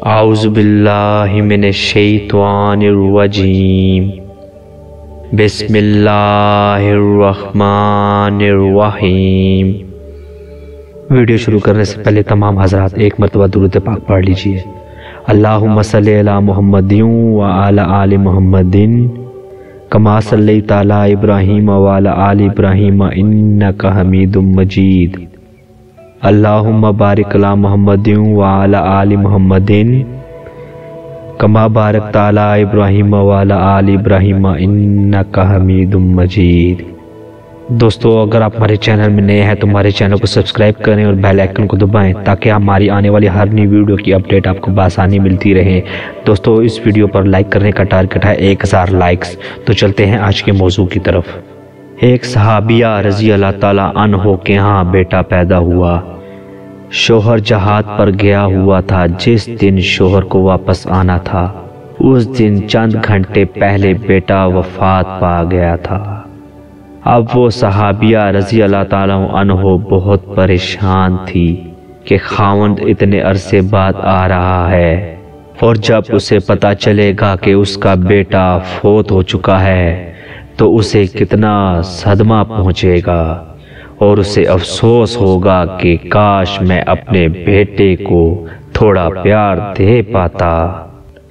اعوذ باللہ من الشیطان الرجیم بسم اللہ الرحمن الرحیم۔ ویڈیو شروع کرنے سے پہلے تمام حضرات ایک مرتبہ درود پاک پڑھ لیجئے۔ اللہم صلی علی محمد وعلی آل محمد کما صلیت علی ابراہیم وعلی آل ابراہیم انک حمید مجید۔ اللہم بارک علی محمد وعلی آل محمد کما بارکت علی ابراہیم وعلی آل ابراہیم انک حمید مجید۔ دوستو، اگر آپ ہمارے چینل میں نئے ہیں تو ہمارے چینل کو سبسکرائب کریں اور بیل آئیکن کو دبائیں تاکہ ہماری آنے والی ہر نئی ویڈیو کی اپڈیٹ آپ کو بآسانی ملتی رہے۔ دوستو، اس ویڈیو پر لائک کرنے کا ٹارگٹ ہے 1000 لائکس۔ تو چلتے ہیں آج کے موضوع کی طرف۔ ایک صحابیہ رضی اللہ تعالی عنہ کے ہاں بیٹا پیدا ہوا۔ شوہر جہاد پر گیا ہوا تھا۔ جس دن شوہر کو واپس آنا تھا اس دن چند گھنٹے پہلے بیٹا وفات پا گیا تھا۔ اب وہ صحابیہ رضی اللہ تعالیٰ عنہ بہت پریشان تھی کہ خاوند اتنے عرصے بعد آ رہا ہے، اور جب اسے پتہ چلے گا کہ اس کا بیٹا فوت ہو چکا ہے تو اسے کتنا صدمہ پہنچے گا، اور اسے افسوس ہوگا کہ کاش میں اپنے بیٹے کو تھوڑا پیار دے پاتا۔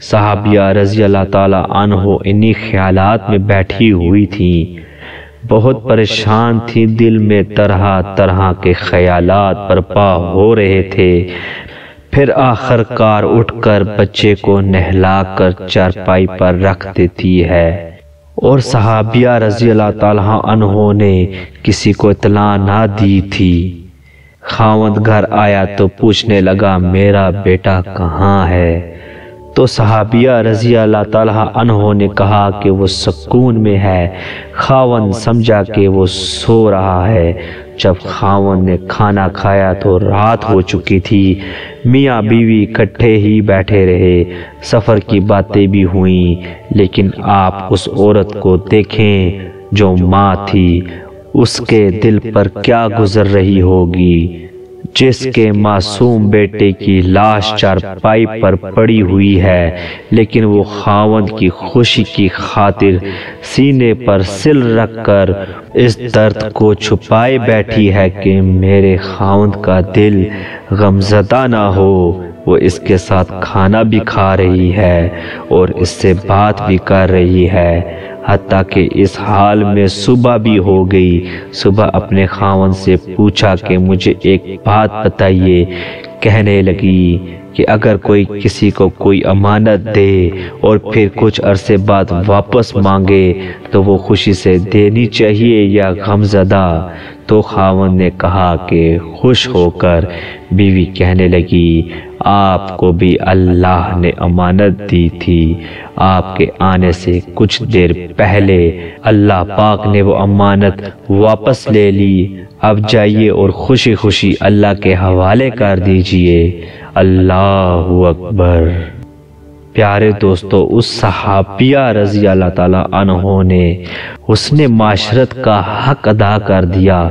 صحابیہ رضی اللہ تعالیٰ عنہ انہی خیالات میں بیٹھی ہوئی تھی، بہت پریشان تھی، دل میں طرح طرح کے خیالات برپا ہو رہے تھے۔ پھر آخر کار اٹھ کر بچے کو نہلا کر چارپائی پر رکھ دیتی ہے، اور صحابیہ رضی اللہ تعالیٰ عنہ نے کسی کو اطلاع نہ دی تھی۔ خاوند گھر آیا تو پوچھنے لگا میرا بیٹا کہاں ہے؟ تو صحابیہ رضی اللہ تعالیٰ عنہ نے کہا کہ وہ سکون میں ہے۔ خاوند سمجھا کہ وہ سو رہا ہے۔ جب خاوند نے کھانا کھایا تو رات ہو چکی تھی۔ میاں بیوی اکٹھے ہی بیٹھے رہے، سفر کی باتیں بھی ہوئیں، لیکن آپ اس عورت کو دیکھیں جو ماں تھی، اس کے دل پر کیا گزر رہی ہوگی، جس کے معصوم بیٹے کی لاش چارپائی پر پڑی ہوئی ہے، لیکن وہ خاوند کی خوشی کی خاطر سینے پر سل رکھ کر اس درد کو چھپائے بیٹھی ہے کہ میرے خاوند کا دل غمزدہ نہ ہو۔ وہ اس کے ساتھ کھانا بھی کھا رہی ہے اور اس سے بات بھی کر رہی ہے، حتیٰ کہ اس حال میں صبح بھی ہو گئی۔ صبح اپنے خاوند سے پوچھا کہ مجھے ایک بات بتائیے۔ کہنے لگی کہ اگر کوئی کسی کو کوئی امانت دے اور پھر کچھ عرصے بعد واپس مانگے تو وہ خوشی سے دینی چاہیے یا غمزدہ؟ تو خاوند نے کہا کہ خوش ہو کر۔ بیوی کہنے لگی آپ کو بھی اللہ نے امانت دی تھی، آپ کے آنے سے کچھ دیر پہلے اللہ پاک نے وہ امانت واپس لے لی، اب جائیے اور خوشی خوشی اللہ کے حوالے کر دیجئے۔ اللہ اکبر۔ پیارے دوستو، اس صحابیہ رضی اللہ تعالیٰ عنہ نے حسن معاشرت کا حق ادا کر دیا۔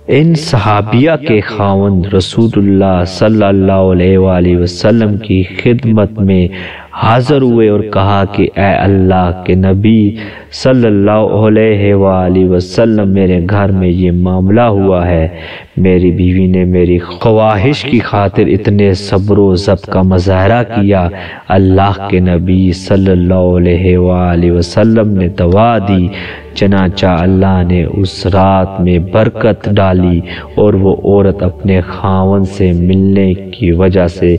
ان صحابیہ کے خاوند رسول اللہ صلی اللہ علیہ وآلہ وسلم کی خدمت میں حاضر ہوئے اور کہا کہ اے اللہ کے نبی صلی اللہ علیہ وآلہ وسلم، میرے گھر میں یہ معاملہ ہوا ہے، میری بیوی نے میری خواہش کی خاطر اتنے صبر و ضبط کا مظاہرہ کیا۔ اللہ کے نبی صلی اللہ علیہ وآلہ وسلم نے دعا دی، چنانچہ اللہ نے اس رات میں برکت ڈالی اور وہ عورت اپنے خاوند سے ملنے کی وجہ سے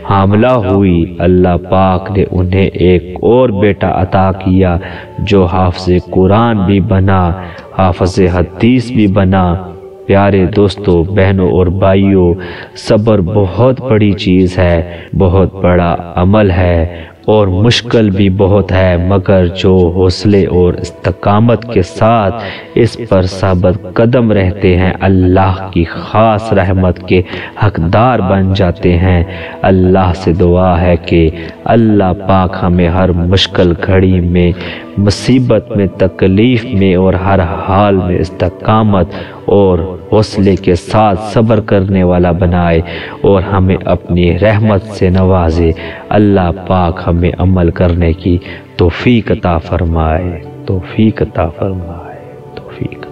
حاملہ ہوئی۔ اللہ پاک نے انہیں ایک اور بیٹا عطا کیا جو حافظ قرآن بھی بنا، حافظ حدیث بھی بنا۔ پیارے دوستو، بہنوں اور بھائیوں، صبر بہت بڑی چیز ہے، بہت بڑا عمل ہے، اور مشکل بھی بہت ہے، مگر جو حوصلے اور استقامت کے ساتھ اس پر ثابت قدم رہتے ہیں اللہ کی خاص رحمت کے حقدار بن جاتے ہیں۔ اللہ سے دعا ہے کہ اللہ پاک ہمیں ہر مشکل گھڑی میں، مصیبت میں، تکلیف میں اور ہر حال میں استقامت اور حوصلے کے ساتھ صبر کرنے والا بنائے اور ہمیں اپنی رحمت سے نوازے۔ اللہ پاک ہمیں عمل کرنے کی توفیق عطا فرمائے، توفیق عطا فرمائے، توفیق۔